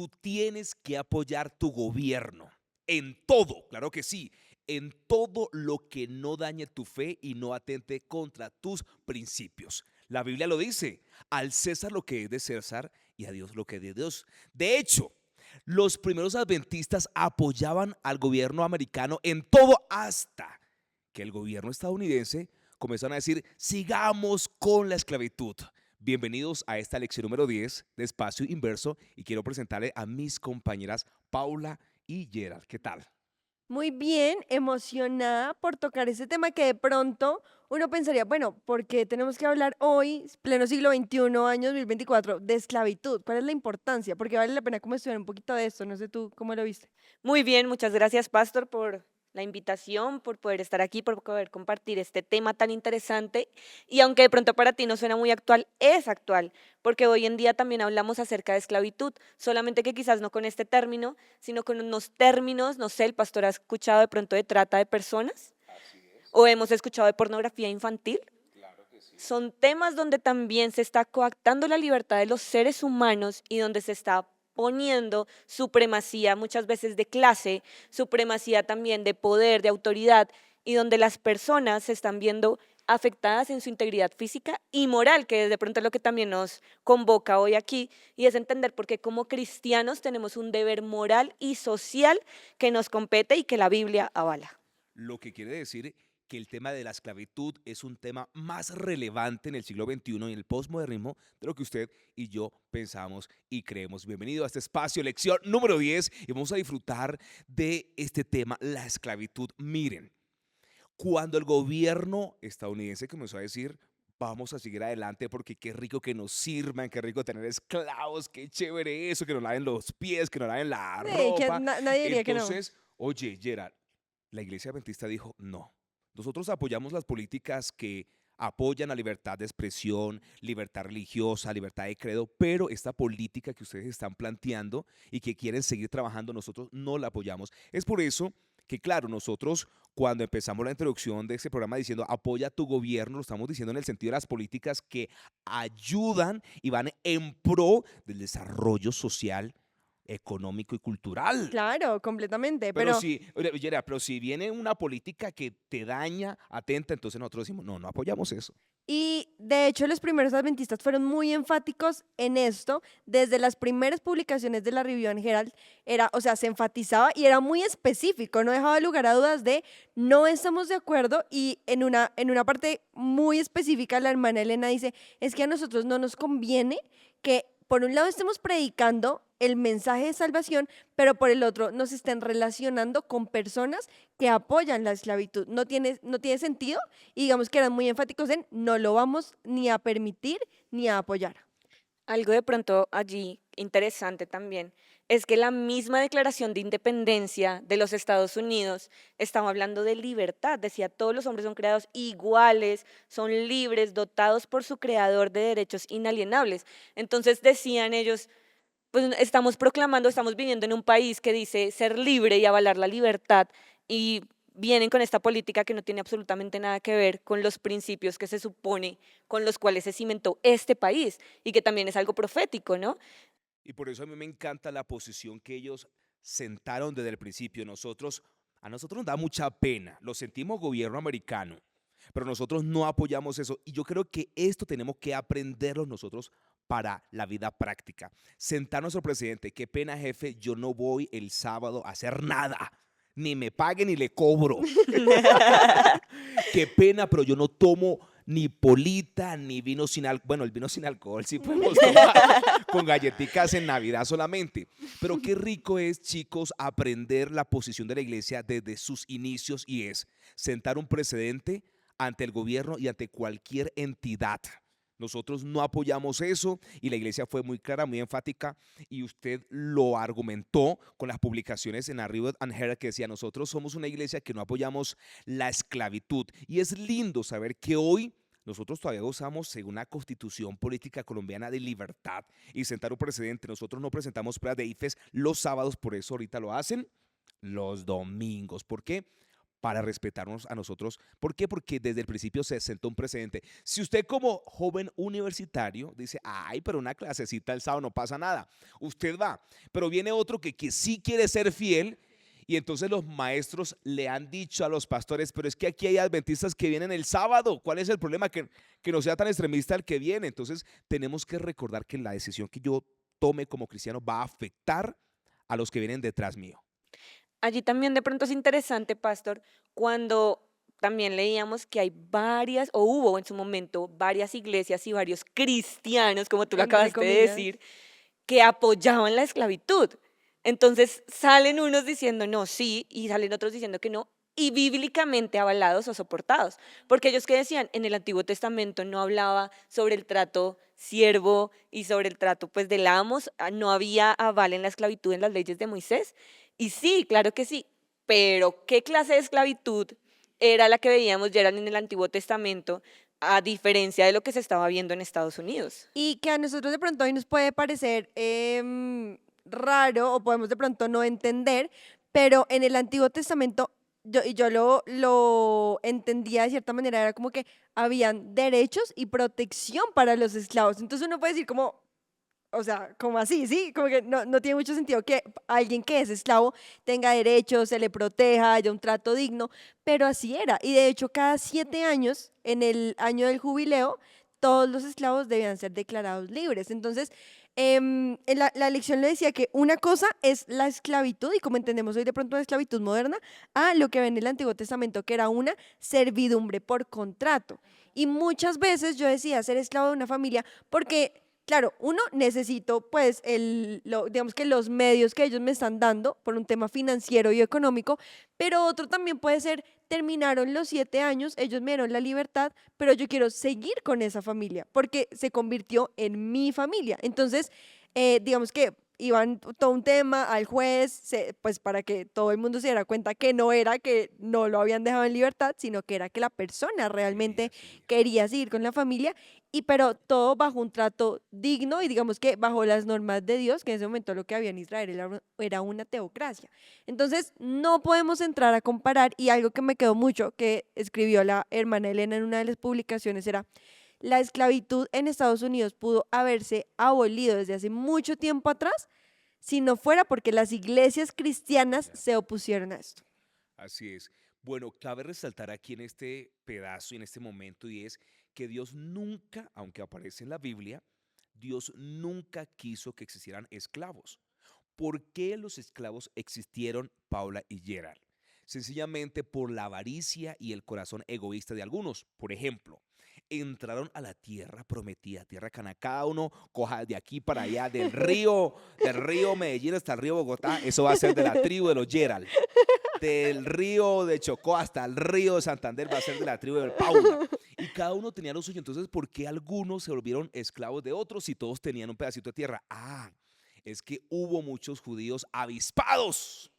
tú tienes que apoyar tu gobierno en todo, claro que sí, en todo lo que no dañe tu fe y no atente contra tus principios. La Biblia lo dice, al César lo que es de César y a Dios lo que es de Dios. De hecho, los primeros adventistas apoyaban al gobierno americano en todo hasta que el gobierno estadounidense comenzaron a decir, sigamos con la esclavitud. Bienvenidos a esta lección número 10 de Espacio Inverso y quiero presentarle a mis compañeras Paula y Gerald. ¿Qué tal? Muy bien, emocionada por tocar ese tema que de pronto uno pensaría, bueno, ¿por qué tenemos que hablar hoy, pleno siglo XXI, año 2024, de esclavitud? ¿Cuál es la importancia? Porque vale la pena como estudiar un poquito de esto, no sé tú cómo lo viste. Muy bien, muchas gracias, Pastor, por la invitación, por poder estar aquí, por poder compartir este tema tan interesante. Y aunque de pronto para ti no suena muy actual, es actual, porque hoy en día también hablamos acerca de esclavitud, solamente que quizás no con este término, sino con unos términos, no sé, el pastor ha escuchado de pronto de trata de personas o hemos escuchado de pornografía infantil. Son temas donde también se está coactando la libertad de los seres humanos y donde se está poniendo supremacía muchas veces de clase, supremacía también de poder, de autoridad, y donde las personas se están viendo afectadas en su integridad física y moral, que de pronto es lo que también nos convoca hoy aquí, y es entender por qué como cristianos tenemos un deber moral y social que nos compete y que la Biblia avala. Lo que quiere decir que el tema de la esclavitud es un tema más relevante en el siglo XXI y en el posmodernismo de lo que usted y yo pensamos y creemos. Bienvenido a este espacio, lección número 10 y vamos a disfrutar de este tema, la esclavitud. Miren, cuando el gobierno estadounidense comenzó a decir, vamos a seguir adelante porque qué rico que nos sirvan, qué rico tener esclavos, qué chévere eso, que nos laven los pies, que nos laven la Que ropa. nadie diría que no. Entonces, oye, Gerard, la iglesia adventista dijo, no, nosotros apoyamos las políticas que apoyan la libertad de expresión, libertad religiosa, libertad de credo, pero esta política que ustedes están planteando y que quieren seguir trabajando, nosotros no la apoyamos. Es por eso que, claro, nosotros cuando empezamos la introducción de este programa diciendo apoya tu gobierno, lo estamos diciendo en el sentido de las políticas que ayudan y van en pro del desarrollo social, económico y cultural. Claro, completamente, Pero pero si, oye, Yera, pero si viene una política que te daña, atenta, entonces nosotros decimos, no, no apoyamos eso. y de hecho los primeros adventistas fueron muy enfáticos en esto. Desde las primeras publicaciones de la Review and Herald era, o sea, se enfatizaba y era muy específico, no dejaba lugar a dudas de no estamos de acuerdo y en una parte muy específica la hermana Elena dice, es que a nosotros no nos conviene que por un lado estemos predicando el mensaje de salvación, pero por el otro nos estén relacionando con personas que apoyan la esclavitud. No tiene sentido y digamos que eran muy enfáticos en no lo vamos ni a permitir ni a apoyar. Algo de pronto allí interesante también es que la misma declaración de independencia de los Estados Unidos estaba hablando de libertad, decía todos los hombres son creados iguales, son libres, dotados por su creador de derechos inalienables. Entonces decían ellos, pues estamos proclamando, estamos viviendo en un país que dice ser libre y avalar la libertad y vienen con esta política que no tiene absolutamente nada que ver con los principios que se supone con los cuales se cimentó este país y que también es algo profético, ¿no? Y por eso a mí me encanta la posición que ellos sentaron desde el principio. A nosotros nos da mucha pena, lo sentimos gobierno americano, pero nosotros no apoyamos eso. Y yo creo que esto tenemos que aprenderlo nosotros para la vida práctica. Sentar a nuestro presidente, qué pena jefe, yo no voy el sábado a hacer nada. Ni me paguen ni le cobro. Qué pena, pero yo no tomo ni polita, ni vino sin alcohol. Bueno, el vino sin alcohol sí podemos tomar con galletitas en Navidad solamente. Pero qué rico es, chicos, aprender la posición de la iglesia desde sus inicios y es sentar un precedente ante el gobierno y ante cualquier entidad. Nosotros no apoyamos eso y la iglesia fue muy clara, muy enfática y usted lo argumentó con las publicaciones en Arriba and Herald que decía nosotros somos una iglesia que no apoyamos la esclavitud y es lindo saber que hoy nosotros todavía gozamos según la constitución política colombiana de libertad y sentar un precedente. Nosotros no presentamos pruebas de IFES los sábados, por eso ahorita lo hacen los domingos. ¿Por qué? para respetarnos a nosotros. ¿Por qué? Porque desde el principio se sentó un precedente. Si usted como joven universitario dice, ay, pero una clasecita el sábado no pasa nada, usted va, pero viene otro que sí quiere ser fiel. Y entonces los maestros le han dicho a los pastores, pero es que aquí hay adventistas que vienen el sábado. ¿Cuál es el problema? Que no sea tan extremista el que viene. Entonces tenemos que recordar que la decisión que yo tome como cristiano va a afectar a los que vienen detrás mío. Allí también de pronto es interesante, pastor, cuando también leíamos que hay varias, o hubo en su momento, varias iglesias y varios cristianos, como tú lo Entre acabaste de comillas. decir, que apoyaban la esclavitud. Entonces salen unos diciendo no, sí, y salen otros diciendo que no, y bíblicamente avalados o soportados. Porque ellos que decían, en el Antiguo Testamento no hablaba sobre el trato siervo y sobre el trato pues del amos, no había aval en la esclavitud en las leyes de Moisés. Y sí, claro que sí, pero ¿qué clase de esclavitud era la que veíamos ya en el Antiguo Testamento, a diferencia de lo que se estaba viendo en Estados Unidos? Y que a nosotros de pronto hoy nos puede parecer raro o podemos de pronto no entender, pero en el Antiguo Testamento yo lo entendía de cierta manera, era como que habían derechos y protección para los esclavos. Entonces uno puede decir como, o sea, como así, ¿sí? Como que no tiene mucho sentido que alguien que es esclavo tenga derechos, se le proteja, haya un trato digno, pero así era. Y de hecho, cada 7 años, en el año del jubileo, todos los esclavos debían ser declarados libres. Entonces, en la lección le decía que una cosa es la esclavitud, y como entendemos hoy de pronto la esclavitud moderna, a lo que ven en el Antiguo Testamento, que era una servidumbre por contrato. Y muchas veces yo decía ser esclavo de una familia porque claro, uno, necesito pues digamos que los medios que ellos me están dando por un tema financiero y económico, pero otro también puede ser, terminaron los 7 años, ellos me dieron la libertad, pero yo quiero seguir con esa familia porque se convirtió en mi familia. Entonces, digamos que iban todo un tema al juez, pues para que todo el mundo se diera cuenta que no era que no lo habían dejado en libertad, sino que era que la persona Quería realmente seguir. quería seguir con la familia y pero todo bajo un trato digno y digamos que bajo las normas de Dios, que en ese momento lo que había en Israel era una teocracia. Entonces, no podemos entrar a comparar y algo que me quedó mucho, que escribió la hermana Elena en una de las publicaciones, era la esclavitud en Estados Unidos pudo haberse abolido desde hace mucho tiempo atrás si no fuera porque las iglesias cristianas se opusieron a esto. Así es. Bueno, cabe resaltar aquí en este pedazo y en este momento y es que Dios nunca, aunque aparece en la Biblia, Dios nunca quiso que existieran esclavos. ¿Por qué los esclavos existieron, Paula y Gerald? Sencillamente por la avaricia y el corazón egoísta de algunos. Por ejemplo, entraron a la tierra prometida, tierra Canaán. Cada uno coja de aquí para allá, del río Medellín hasta el río Bogotá. Eso va a ser de la tribu de los Gerald. Del río de Chocó hasta el río de Santander va a ser de la tribu del Paula. Y cada uno tenía lo suyo. Entonces, ¿por qué algunos se volvieron esclavos de otros si todos tenían un pedacito de tierra? Ah, es que hubo muchos judíos avispados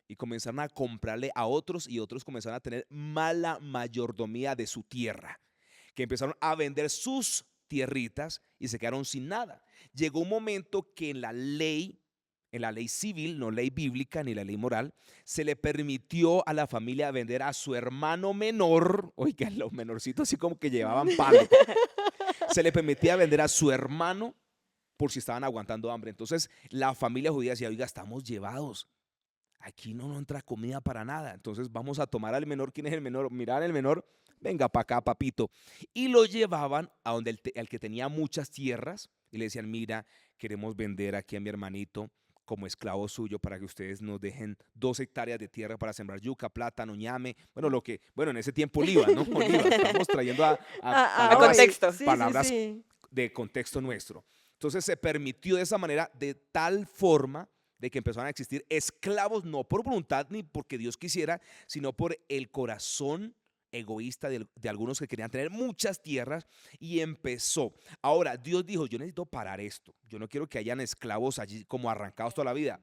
y comenzaron a comprarle a otros y otros comenzaron a tener mala mayordomía de su tierra, que empezaron a vender sus tierritas y se quedaron sin nada. Llegó un momento que en la ley civil, no ley bíblica ni la ley moral, se le permitió a la familia vender a su hermano menor, oigan, los menorcitos así como que llevaban palo, se le permitía vender a su hermano por si estaban aguantando hambre. Entonces la familia judía decía, oiga, estamos llevados, aquí no entra comida para nada, entonces vamos a tomar al menor. ¿Quién es el menor? Mirar al menor, venga para acá, papito. Y lo llevaban a donde el que tenía muchas tierras y le decían, mira, queremos vender aquí a mi hermanito como esclavo suyo para que ustedes nos dejen 2 hectáreas de tierra para sembrar yuca, plátano, ñame, bueno, en ese tiempo oliva, ¿no? Oliva, estamos trayendo A Hoy. contexto. Sí, sí, palabras sí. de contexto nuestro. Entonces se permitió de esa manera, de tal forma de que empezaron a existir esclavos, no por voluntad ni porque Dios quisiera, sino por el corazón egoísta de algunos que querían tener muchas tierras y empezó. Ahora, Dios dijo, yo necesito parar esto, yo no quiero que hayan esclavos allí como arrancados toda la vida.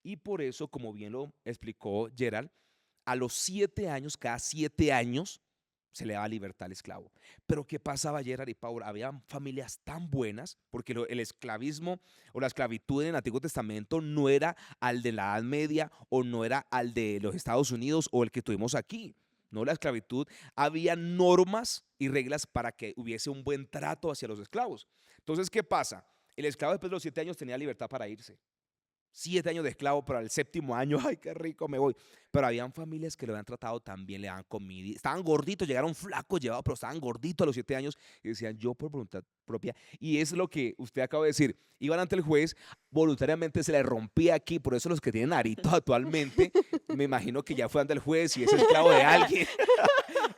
Y por eso, como bien lo explicó Gerald, a los 7 años, cada 7 años, se le daba libertad al esclavo. Pero ¿qué pasaba, Gerard y Paula? Había familias tan buenas, porque el esclavismo o la esclavitud en el Antiguo Testamento no era al de la Edad Media o no era al de los Estados Unidos o el que tuvimos aquí. No, la esclavitud, había normas y reglas para que hubiese un buen trato hacia los esclavos. Entonces, ¿qué pasa? El esclavo después de los 7 años tenía libertad para irse. 7 años de esclavo, pero al séptimo año, ay, qué rico, me voy. Pero habían familias que lo habían tratado tan bien, le daban comida. Estaban gorditos, llegaron flacos, llevados, pero estaban gorditos a los 7 años y decían, yo por voluntad propia. Y es lo que usted acaba de decir. Iban ante el juez, voluntariamente se le rompía aquí, por eso los que tienen aritos actualmente, me imagino que ya fue ante el juez y es esclavo de alguien.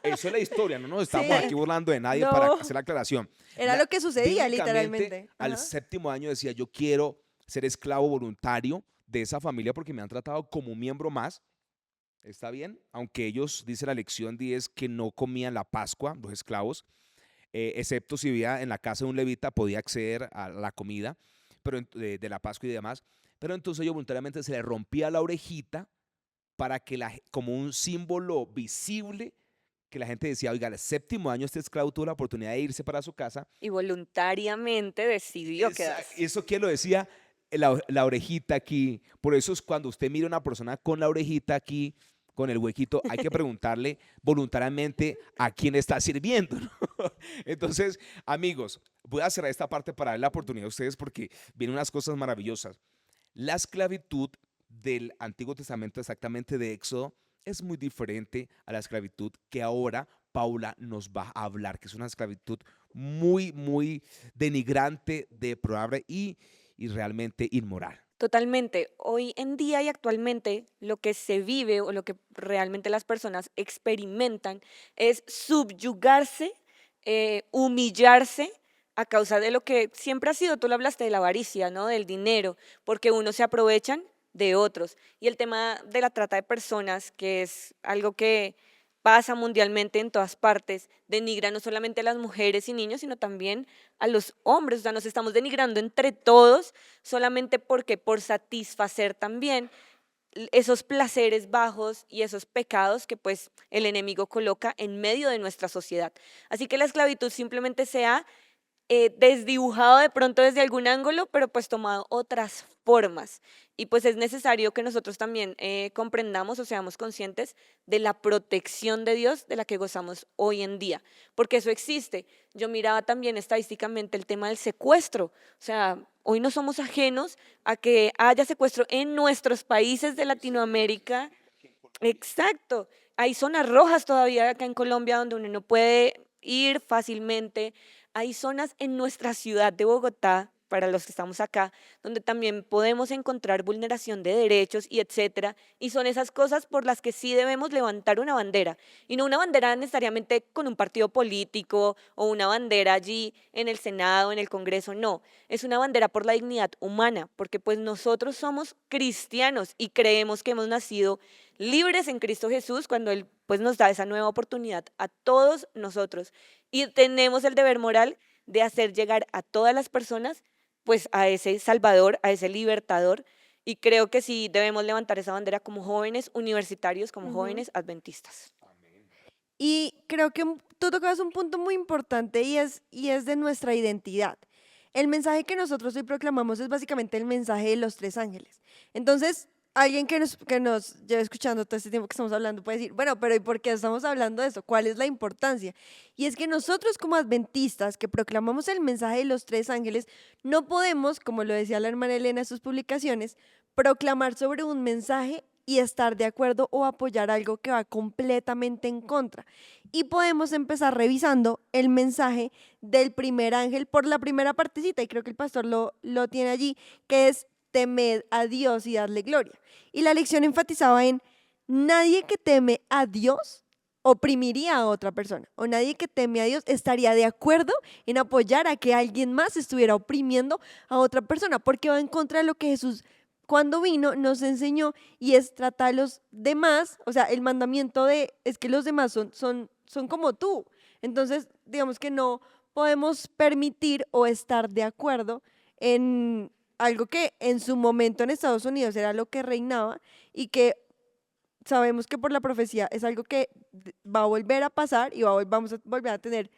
Eso es la historia, no nos estamos Sí, aquí burlando de nadie para no, hacer la aclaración. era lo que sucedía Bíblicamente, literalmente. al Ajá. séptimo año decía, yo quiero ser esclavo voluntario de esa familia porque me han tratado como un miembro más. ¿Está bien? Aunque ellos, dice la lección 10, que no comían la Pascua, los esclavos, excepto si vivía en la casa de un levita, podía acceder a la comida pero de la Pascua y demás. Pero entonces yo voluntariamente se le rompía la orejita para que como un símbolo visible que la gente decía, oiga, el séptimo año este esclavo tuvo la oportunidad de irse para su casa. Y voluntariamente decidió quedarse. Eso quién lo decía, la orejita aquí. Por eso es cuando usted mira a una persona con la orejita aquí, con el huequito, hay que preguntarle voluntariamente a quién está sirviendo, ¿no? Entonces, amigos, voy a cerrar esta parte para dar la oportunidad a ustedes porque vienen unas cosas maravillosas. La esclavitud del Antiguo Testamento, exactamente de Éxodo, es muy diferente a la esclavitud que ahora Paula nos va a hablar, que es una esclavitud muy, muy denigrante, deplorable y realmente inmoral. Totalmente. Hoy en día y actualmente lo que se vive o lo que realmente las personas experimentan es subyugarse, humillarse a causa de lo que siempre ha sido, tú lo hablaste de la avaricia, ¿no? Del dinero, porque unos se aprovechan de otros. Y el tema de la trata de personas, que es algo que pasa mundialmente en todas partes, denigra no solamente a las mujeres y niños, sino también a los hombres. O sea, nos estamos denigrando entre todos solamente porque por satisfacer también esos placeres bajos y esos pecados que pues el enemigo coloca en medio de nuestra sociedad. Así que la esclavitud simplemente se ha desdibujado de pronto desde algún ángulo, pero pues tomado otras formas. Y pues es necesario que nosotros también comprendamos o seamos conscientes de la protección de Dios de la que gozamos hoy en día, porque eso existe. Yo miraba también estadísticamente el tema del secuestro, o sea, hoy no somos ajenos a que haya secuestro en nuestros países de Latinoamérica. Exacto. Hay zonas rojas todavía acá en Colombia donde uno no puede ir fácilmente. Hay zonas en nuestra ciudad de Bogotá, para los que estamos acá, donde también podemos encontrar vulneración de derechos y etcétera. Y son esas cosas por las que sí debemos levantar una bandera. Y no una bandera necesariamente con un partido político o una bandera allí en el Senado, en el Congreso, no. Es una bandera por la dignidad humana, porque pues nosotros somos cristianos y creemos que hemos nacido libres en Cristo Jesús cuando Él pues nos da esa nueva oportunidad a todos nosotros. Y tenemos el deber moral de hacer llegar a todas las personas pues a ese Salvador, a ese libertador. Y creo que sí debemos levantar esa bandera como jóvenes universitarios, como Ujú. jóvenes adventistas. Y creo que tú tocas un punto muy importante y es de nuestra identidad. El mensaje que nosotros hoy proclamamos es básicamente el mensaje de los tres ángeles. Entonces, alguien que nos lleva escuchando todo este tiempo que estamos hablando puede decir, bueno, pero ¿y por qué estamos hablando de eso? ¿Cuál es la importancia? Y es que nosotros como adventistas que proclamamos el mensaje de los tres ángeles, no podemos, como lo decía la hermana Elena en sus publicaciones, proclamar sobre un mensaje y estar de acuerdo o apoyar algo que va completamente en contra. Y podemos empezar revisando el mensaje del primer ángel por la primera partecita, y creo que el pastor lo tiene allí, que es temed a Dios y darle gloria. Y la lección enfatizaba en nadie que teme a Dios oprimiría a otra persona, o nadie que teme a Dios estaría de acuerdo en apoyar a que alguien más estuviera oprimiendo a otra persona, porque va en contra de lo que Jesús cuando vino nos enseñó, y es tratar a los demás, o sea, el mandamiento de es que los demás son como tú. Entonces, digamos que no podemos permitir o estar de acuerdo en algo que en su momento en Estados Unidos era lo que reinaba y que sabemos que por la profecía es algo que va a volver a pasar y vamos a volver a tener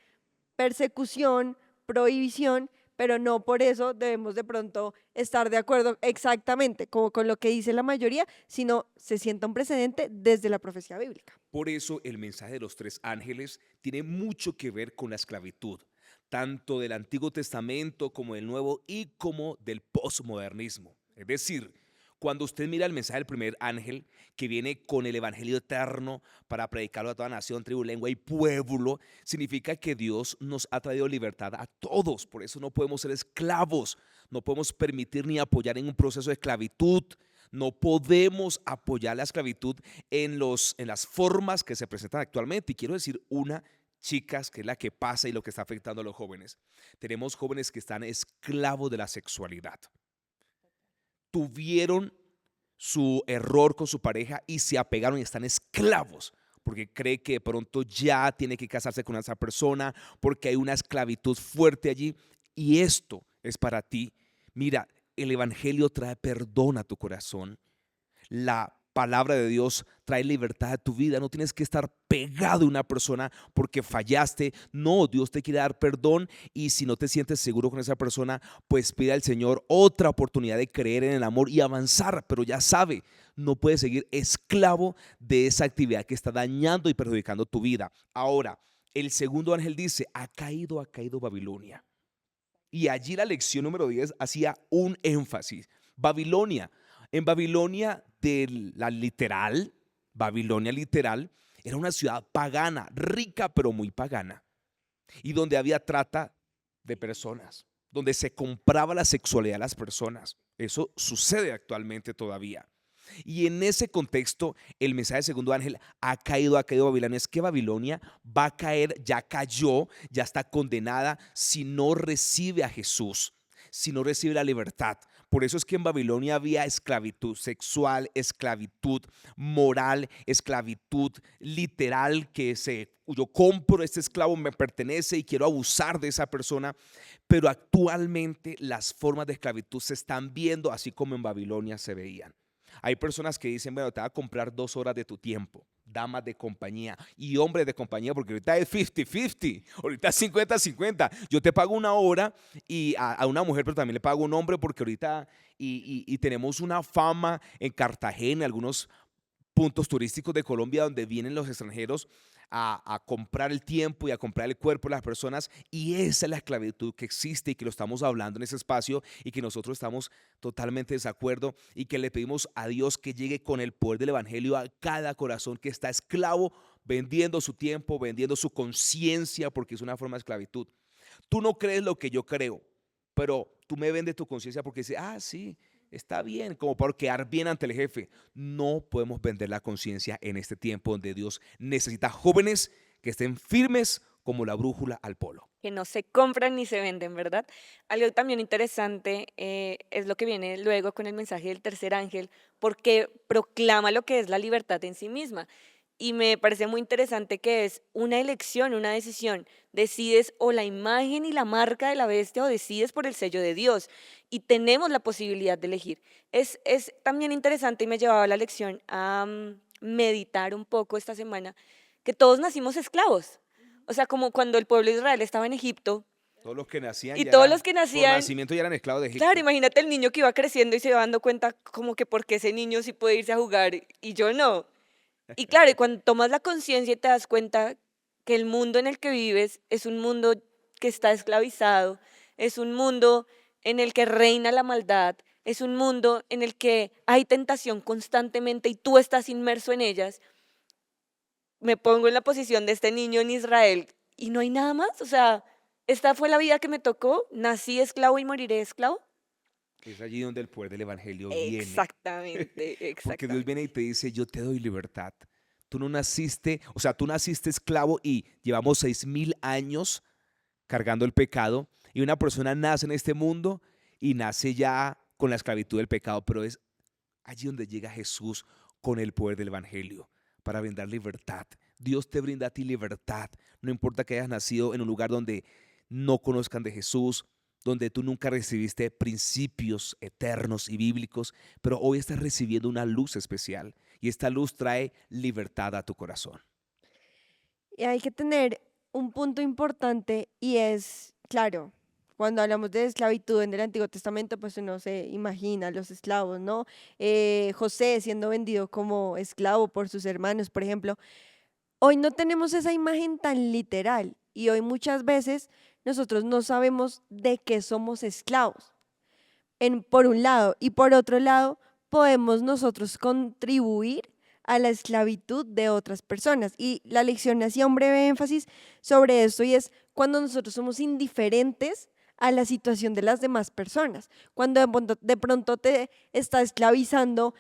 persecución, prohibición, pero no por eso debemos de pronto estar de acuerdo exactamente como con lo que dice la mayoría, sino se sienta un precedente desde la profecía bíblica. Por eso el mensaje de los tres ángeles tiene mucho que ver con la esclavitud, tanto del Antiguo Testamento como del Nuevo y como del posmodernismo. Es decir, cuando usted mira el mensaje del primer ángel que viene con el evangelio eterno para predicarlo a toda nación, tribu, lengua y pueblo, significa que Dios nos ha traído libertad a todos. Por eso no podemos ser esclavos, no podemos permitir ni apoyar en un proceso de esclavitud. No podemos apoyar la esclavitud en las formas que se presentan actualmente. Y quiero decir una, chicas, que es la que pasa y lo que está afectando a los jóvenes. Tenemos jóvenes que están esclavos de la sexualidad. Tuvieron su error con su pareja y se apegaron y están esclavos porque cree que de pronto ya tiene que casarse con esa persona porque hay una esclavitud fuerte allí. Y esto es para ti. Mira, el evangelio trae perdón a tu corazón. La palabra de Dios trae libertad a tu vida. No tienes que estar pegado a una persona porque fallaste. No, Dios te quiere dar perdón y si no te sientes seguro con esa persona, pues pide al Señor otra oportunidad de creer en el amor y avanzar. Pero ya sabe, no puedes seguir esclavo de esa actividad que está dañando y perjudicando tu vida. Ahora, el segundo ángel dice, ha caído Babilonia. Y allí la lección número 10 hacía un énfasis. Babilonia. En Babilonia Babilonia literal, era una ciudad pagana, rica pero muy pagana. Y donde había trata de personas, donde se compraba la sexualidad de las personas. Eso sucede actualmente todavía. Y en ese contexto, el mensaje del segundo ángel ha caído Babilonia. Es que Babilonia va a caer, ya cayó, ya está condenada si no recibe a Jesús, si no recibe la libertad. Por eso es que en Babilonia había esclavitud sexual, esclavitud moral, esclavitud literal, yo compro este esclavo, me pertenece y quiero abusar de esa persona. Pero actualmente las formas de esclavitud se están viendo así como en Babilonia se veían. Hay personas que dicen, bueno, te va a comprar 2 horas de tu tiempo, damas de compañía y hombres de compañía, porque ahorita es 50-50, ahorita es 50-50. Yo te pago 1 hora y a una mujer, pero también le pago un hombre, porque ahorita y tenemos una fama en Cartagena, algunos puntos turísticos de Colombia donde vienen los extranjeros a comprar el tiempo y a comprar el cuerpo de las personas, y esa es la esclavitud que existe y que lo estamos hablando en ese espacio y que nosotros estamos totalmente de desacuerdo y que le pedimos a Dios que llegue con el poder del evangelio a cada corazón que está esclavo, vendiendo su tiempo, vendiendo su conciencia, porque es una forma de esclavitud. Tú no crees lo que yo creo, pero tú me vendes tu conciencia porque dices, sí, está bien, como para quedar bien ante el jefe. No podemos vender la conciencia en este tiempo donde Dios necesita jóvenes que estén firmes como la brújula al polo. Que no se compran ni se venden, ¿verdad? Algo también interesante es lo que viene luego con el mensaje del tercer ángel, porque proclama lo que es la libertad en sí misma. Y me parece muy interesante que es una elección, una decisión. Decides o la imagen y la marca de la bestia o decides por el sello de Dios. Y tenemos la posibilidad de elegir. Es también interesante y me llevaba la lección a meditar un poco esta semana, que todos nacimos esclavos. O sea, como cuando el pueblo de Israel estaba en Egipto Todos los que nacían y ya todos eran, los que por nacían, nacimiento ya eran esclavos de Egipto. claro, imagínate el niño que iba creciendo y se iba dando cuenta como que por qué ese niño sí puede irse a jugar y yo no. Y claro, y cuando tomas la conciencia y te das cuenta que el mundo en el que vives es un mundo que está esclavizado, es un mundo en el que reina la maldad, es un mundo en el que hay tentación constantemente y tú estás inmerso en ellas, me pongo en la posición de este niño en Israel y no hay nada más. O sea, esta fue la vida que me tocó, nací esclavo y moriré esclavo. Es allí donde el poder del evangelio viene. Exactamente, Porque Dios exactamente. viene y te dice, yo te doy libertad. Tú no naciste, o sea, tú naciste esclavo y llevamos 6.000 años cargando el pecado, y una persona nace en este mundo y nace ya con la esclavitud del pecado, pero es allí donde llega Jesús con el poder del evangelio para brindar libertad. Dios te brinda a ti libertad, no importa que hayas nacido en un lugar donde no conozcan de Jesús, donde tú nunca recibiste principios eternos y bíblicos, pero hoy estás recibiendo una luz especial y esta luz trae libertad a tu corazón. Y hay que tener un punto importante y es, claro, cuando hablamos de esclavitud en el Antiguo Testamento, pues uno se imagina a los esclavos, ¿no? José siendo vendido como esclavo por sus hermanos, por ejemplo. Hoy no tenemos esa imagen tan literal y hoy muchas veces nosotros no sabemos de qué somos esclavos, por un lado, y por otro lado, podemos nosotros contribuir a la esclavitud de otras personas. Y la lección hacía un breve énfasis sobre esto y es cuando nosotros somos indiferentes a la situación de las demás personas, cuando de pronto te está esclavizando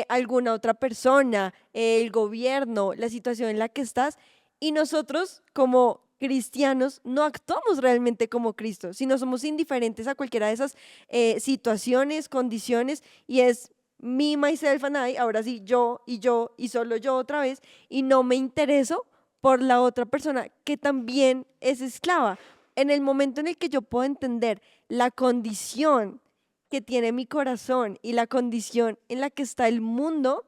alguna otra persona, el gobierno, la situación en la que estás, y nosotros como cristianos no actuamos realmente como Cristo, sino somos indiferentes a cualquiera de esas situaciones, condiciones, y es me, myself and I, ahora sí, yo y solo yo otra vez, y no me intereso por la otra persona que también es esclava. En el momento en el que yo puedo entender la condición que tiene mi corazón y la condición en la que está el mundo,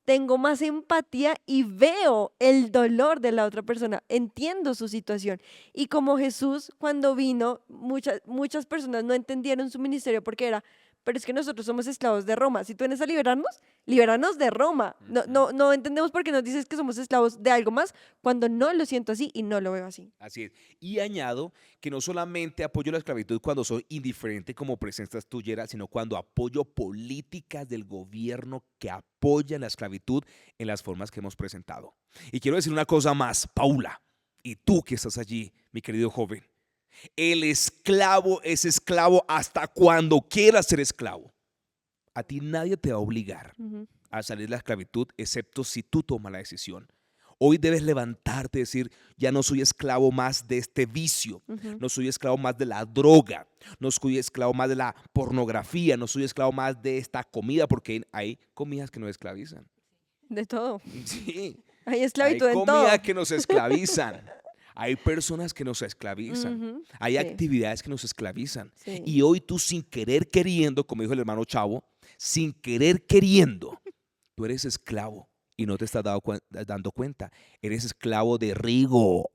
tengo más empatía y veo el dolor de la otra persona, entiendo su situación. Y como Jesús cuando vino, muchas personas no entendieron su ministerio porque era, pero es que nosotros somos esclavos de Roma. Si tú vienes a liberarnos, libéranos de Roma. No, Ujú. no, no entendemos por qué nos dices que somos esclavos de algo más cuando no lo siento así y no lo veo así. Así es. Y añado que no solamente apoyo la esclavitud cuando soy indiferente como presentas tú, Gerald, sino cuando apoyo políticas del gobierno que apoyan la esclavitud en las formas que hemos presentado. Y quiero decir una cosa más, Paula, y tú que estás allí, mi querido joven. El esclavo es esclavo hasta cuando quiera ser esclavo. A ti nadie te va a obligar Ujú, a salir de la esclavitud, excepto si tú tomas la decisión. Hoy debes levantarte y decir, ya no soy esclavo más de este vicio, ujú. no soy esclavo más de la droga, no soy esclavo más de la pornografía, no soy esclavo más de esta comida, porque hay comidas que nos esclavizan. De todo. Sí, Hay hay esclavitud en comidas todo. que nos esclavizan. Hay personas que nos esclavizan. Ujú, Hay sí, actividades que nos esclavizan. sí. Y hoy tú sin querer queriendo, como dijo el hermano Chavo, sin querer queriendo, tú eres esclavo y no te estás dando cuenta. Eres esclavo de Rigo,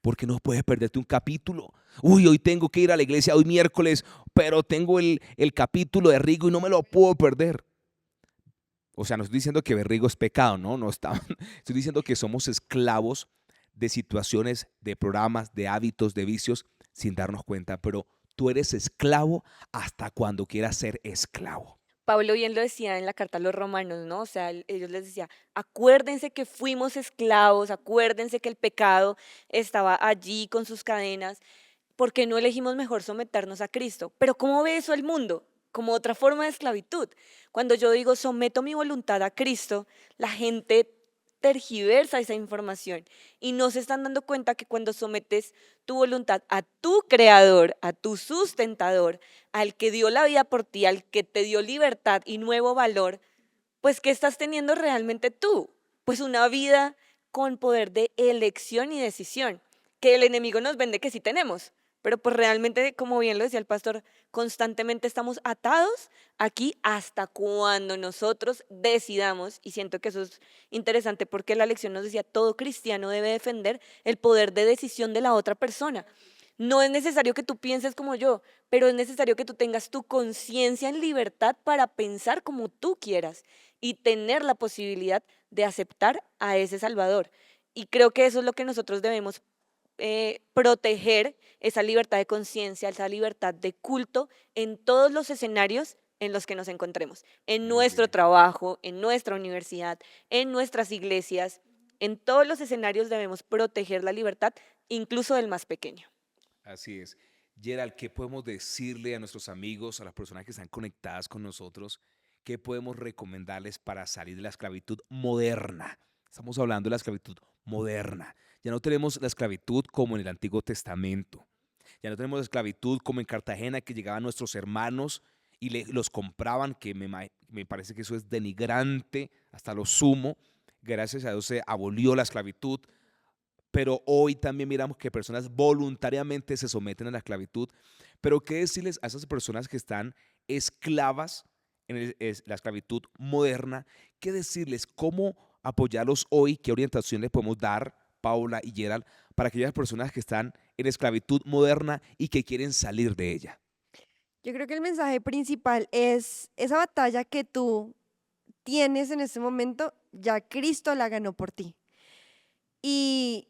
porque no puedes perderte un capítulo. Uy, hoy tengo que ir a la iglesia hoy miércoles, pero tengo el capítulo de Rigo y no me lo puedo perder. O sea, no estoy diciendo que ver Rigo es pecado, ¿no? No está. Estoy diciendo que somos esclavos de situaciones, de programas, de hábitos, de vicios, sin darnos cuenta. Pero tú eres esclavo hasta cuando quieras ser esclavo. Pablo bien lo decía en la carta a los romanos, ¿no? O sea, ellos les decía, acuérdense que fuimos esclavos, acuérdense que el pecado estaba allí con sus cadenas, ¿por qué no elegimos mejor someternos a Cristo? Pero ¿cómo ve eso el mundo? Como otra forma de esclavitud. Cuando yo digo someto mi voluntad a Cristo, la gente tergiversa esa información y no se están dando cuenta que cuando sometes tu voluntad a tu creador, a tu sustentador, al que dio la vida por ti, al que te dio libertad y nuevo valor, pues ¿qué estás teniendo realmente tú? Pues una vida con poder de elección y decisión, que el enemigo nos vende que sí tenemos, pero pues realmente, como bien lo decía el pastor, constantemente estamos atados aquí hasta cuando nosotros decidamos, y siento que eso es interesante porque la lección nos decía, todo cristiano debe defender el poder de decisión de la otra persona. No es necesario que tú pienses como yo, pero es necesario que tú tengas tu conciencia en libertad para pensar como tú quieras y tener la posibilidad de aceptar a ese Salvador. Y creo que eso es lo que nosotros debemos proteger, esa libertad de conciencia, esa libertad de culto en todos los escenarios en los que nos encontremos, en Muy nuestro bien. trabajo, en nuestra universidad, en nuestras iglesias, en todos los escenarios debemos proteger la libertad, incluso del más pequeño. Así es. Gerald, ¿qué podemos decirle a nuestros amigos, a las personas que están conectadas con nosotros? ¿Qué podemos recomendarles para salir de la esclavitud moderna? Estamos hablando de la esclavitud moderna. Ya no tenemos la esclavitud como en el Antiguo Testamento. Ya no tenemos la esclavitud como en Cartagena, que llegaban nuestros hermanos y los compraban, que me parece que eso es denigrante hasta lo sumo. Gracias a Dios se abolió la esclavitud, pero hoy también miramos que personas voluntariamente se someten a la esclavitud. Pero ¿qué decirles a esas personas que están esclavas en la esclavitud moderna? ¿Qué decirles? ¿Cómo apoyarlos hoy? ¿Qué orientación les podemos dar, Paula y Gerald, para aquellas personas que están en esclavitud moderna y que quieren salir de ella? Yo creo que el mensaje principal es esa batalla que tú tienes en este momento, ya Cristo la ganó por ti. Y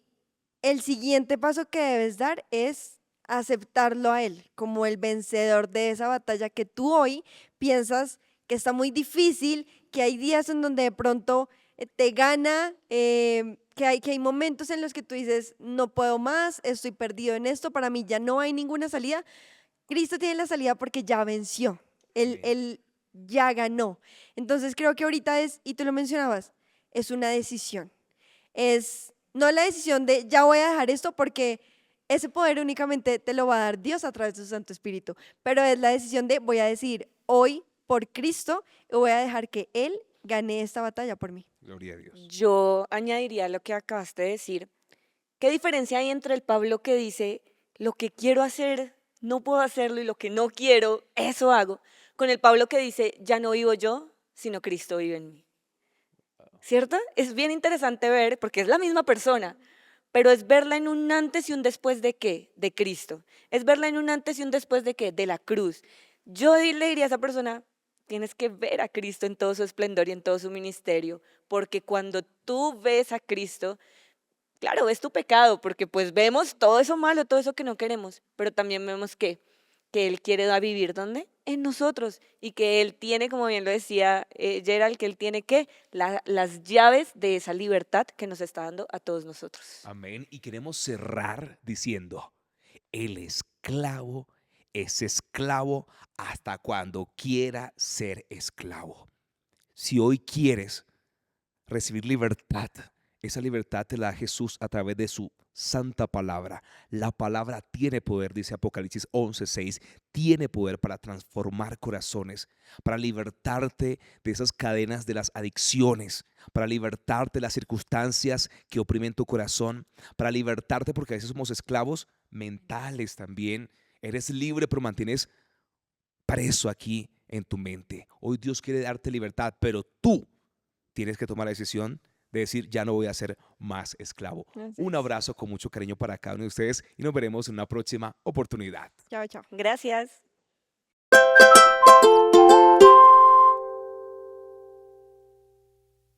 el siguiente paso que debes dar es aceptarlo a Él como el vencedor de esa batalla que tú hoy piensas que está muy difícil, que hay días en donde de pronto te gana, que hay momentos en los que tú dices, no puedo más, estoy perdido en esto, para mí ya no hay ninguna salida. Cristo tiene la salida porque ya venció, Amén. Él ya ganó. Entonces creo que ahorita es, y tú lo mencionabas, es una decisión. Es no la decisión de ya voy a dejar esto porque ese poder únicamente te lo va a dar Dios a través de su Santo Espíritu, pero es la decisión de voy a decidir hoy por Cristo y voy a dejar que Él gane esta batalla por mí. Gloria a Dios. Yo añadiría lo que acabaste de decir. ¿Qué diferencia hay entre el Pablo que dice, lo que quiero hacer, no puedo hacerlo y lo que no quiero, eso hago? Con el Pablo que dice, ya no vivo yo, sino Cristo vive en mí. ¿Cierto? Es bien interesante ver, porque es la misma persona, pero es verla en un antes y un después de qué, de Cristo. Es verla en un antes y un después de qué, de la cruz. Yo le diría a esa persona, tienes que ver a Cristo en todo su esplendor y en todo su ministerio, porque cuando tú ves a Cristo, claro, ves tu pecado, porque pues vemos todo eso malo, todo eso que no queremos, pero también vemos que Él quiere vivir, ¿dónde? En nosotros, y que Él tiene, como bien lo decía Gerald, que Él tiene que las llaves de esa libertad que nos está dando a todos nosotros. Amén. Y queremos cerrar diciendo, el esclavo es esclavo hasta cuando quiera ser esclavo. Si hoy quieres recibir libertad, esa libertad te la da Jesús a través de su santa palabra. La palabra tiene poder, dice Apocalipsis 11:6, tiene poder para transformar corazones, para libertarte de esas cadenas de las adicciones, para libertarte de las circunstancias que oprimen tu corazón, para libertarte porque a veces somos esclavos mentales también. Eres libre pero mantienes preso aquí en tu mente. Hoy Dios quiere darte libertad, pero tú tienes que tomar la decisión de decir, ya no voy a ser más esclavo. Así Un es. abrazo con mucho cariño para cada uno de ustedes y nos veremos en una próxima oportunidad. Chao, chao. Gracias.